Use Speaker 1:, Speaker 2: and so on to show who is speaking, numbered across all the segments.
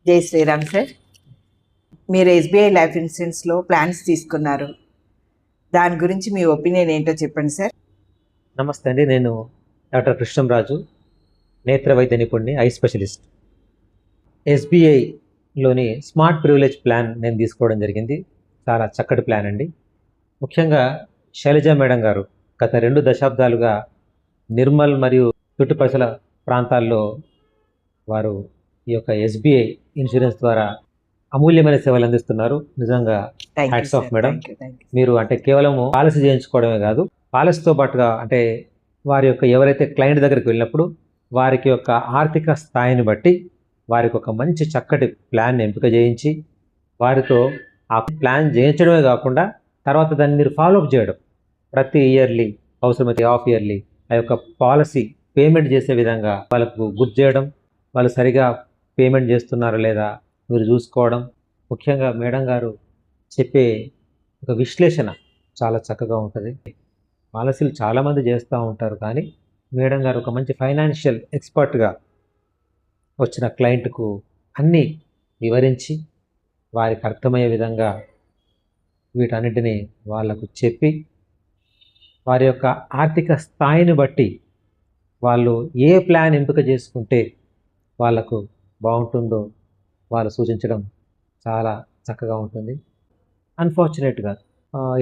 Speaker 1: జై శ్రీరామ్ సార్. మీరు SBI life ఇన్సూరెన్స్లో ప్లాన్స్ తీసుకున్నారు, దాని గురించి మీ ఒపీనియన్ ఏంటో చెప్పండి సార్.
Speaker 2: నమస్తే అండి, నేను డాక్టర్ కృష్ణంరాజు, నేత్ర వైద్య నిపుణుడిని, ఐ స్పెషలిస్ట్. ఎస్బీఐలోని స్మార్ట్ ప్రివిలేజ్ ప్లాన్ నేను తీసుకోవడం జరిగింది. చాలా చక్కటి ప్లాన్ అండి. ముఖ్యంగా శైలజ మేడం గారు గత 2 దశాబ్దాలుగా నిర్మల్ మరియు చుట్టుపక్కల ప్రాంతాల్లో వారు ఈ యొక్క ఎస్బీఐ ఇన్సూరెన్స్ ద్వారా అమూల్యమైన సేవలు అందిస్తున్నారు. నిజంగా హ్యాట్స్ ఆఫ్ మేడం. మీరు అంటే కేవలం పాలసీ చేయించుకోవడమే కాదు, పాలసీతో పాటుగా అంటే వారి యొక్క ఎవరైతే క్లయింట్ దగ్గరికి వెళ్ళినప్పుడు వారికి యొక్క ఆర్థిక స్థాయిని బట్టి వారికి ఒక మంచి చక్కటి ప్లాన్ ఎంపిక చేయించి వారితో ఆ ప్లాన్ చేయించడమే కాకుండా తర్వాత దాన్ని మీరు ఫాలోఅప్ చేయడం, ప్రతి ఇయర్లీ అవసరమైతే హాఫ్ ఇయర్లీ ఆ యొక్క పాలసీ పేమెంట్ చేసే విధంగా వాళ్ళకు గుర్తు చేయడం, వాళ్ళు సరిగా పేమెంట్ చేస్తున్నారా లేదా మీరు చూసుకోవడం. ముఖ్యంగా మేడం గారు చెప్పే ఒక విశ్లేషణ చాలా చక్కగా ఉంటుంది. పాలసీలు చాలామంది చేస్తూ ఉంటారు, కానీ మేడం గారు ఒక మంచి ఫైనాన్షియల్ ఎక్స్పర్ట్గా వచ్చిన క్లయింట్కు అన్నీ వివరించి వారికి అర్థమయ్యే విధంగా వీటన్నిటిని వాళ్ళకు చెప్పి వారి యొక్క ఆర్థిక స్థాయిని బట్టి వాళ్ళు ఏ ప్లాన్ ఎంపిక చేసుకుంటే వాళ్ళకు బాగుంటుందో వాళ్ళు సూచించడం చాలా చక్కగా ఉంటుంది. అన్ఫార్చునేట్గా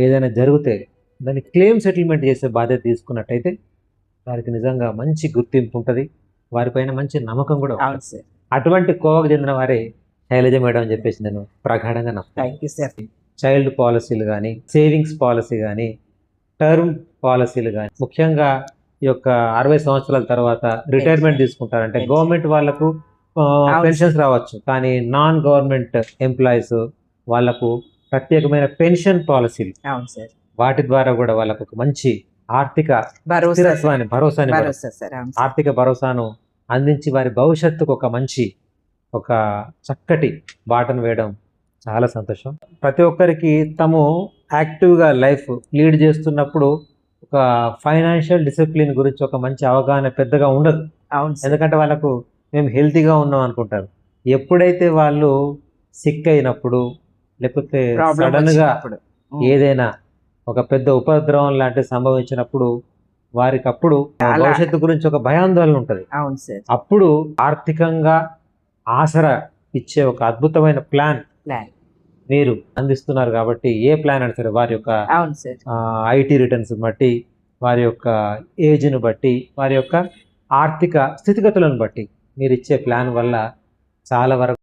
Speaker 2: ఏదైనా జరిగితే దాన్ని క్లెయిమ్ సెటిల్మెంట్ చేసే బాధ్యత తీసుకున్నట్టయితే వారికి నిజంగా మంచి గుర్తింపు ఉంటుంది, వారిపైన మంచి నమ్మకం కూడా ఉంటుంది. అటువంటి కోవకు చెందిన వారే శైలజ మేడం అని చెప్పేసి నేను ప్రగాఢంగా నమ్ముతాను. చైల్డ్ పాలసీలు కానీ, సేవింగ్స్ పాలసీ కానీ, టర్మ్ పాలసీలు కానీ, ముఖ్యంగా ఈ యొక్క 60 సంవత్సరాల తర్వాత రిటైర్మెంట్ తీసుకుంటారంటే గవర్నమెంట్ వాళ్ళకు పెన్షన్స్ రావచ్చు, కానీ నాన్ గవర్నమెంట్ ఎంప్లాయీస్ వాళ్ళకు ప్రత్యేకమైన పెన్షన్ పాలసీలు, వాటి ద్వారా కూడా వాళ్ళకు ఒక మంచి ఆర్థిక ఆర్థిక భరోసాను అందించి వారి భవిష్యత్తుకు ఒక మంచి ఒక చక్కటి బాటను వేయడం చాలా సంతోషం. ప్రతి ఒక్కరికి తాము యాక్టివ్గా లైఫ్ లీడ్ చేస్తున్నప్పుడు ఒక ఫైనాన్షియల్ డిసిప్లిన్ గురించి ఒక మంచి అవగాహన పెద్దగా ఉండదు. ఎందుకంటే వాళ్ళకు మేము హెల్తీగా ఉన్నాం అనుకుంటారు. ఎప్పుడైతే వాళ్ళు సిక్ అయినప్పుడు లేకపోతే సడన్గా ఏదైనా ఒక పెద్ద ఉపద్రవం లాంటివి సంభవించినప్పుడు వారికి అప్పుడు భవిష్యత్తు గురించి ఒక భయాందోళన ఉంటుంది. అప్పుడు ఆర్థికంగా ఆసరా ఇచ్చే ఒక అద్భుతమైన ప్లాన్ మీరు అందిస్తున్నారు. కాబట్టి ఏ ప్లాన్ అయినా సరే వారి యొక్క ఐటీ రిటర్న్స్ బట్టి, వారి యొక్క ఏజ్ను బట్టి, వారి యొక్క ఆర్థిక స్థితిగతులను బట్టి మీరు ఇచ్చే ప్లాన్ వల్ల చాలా వరకు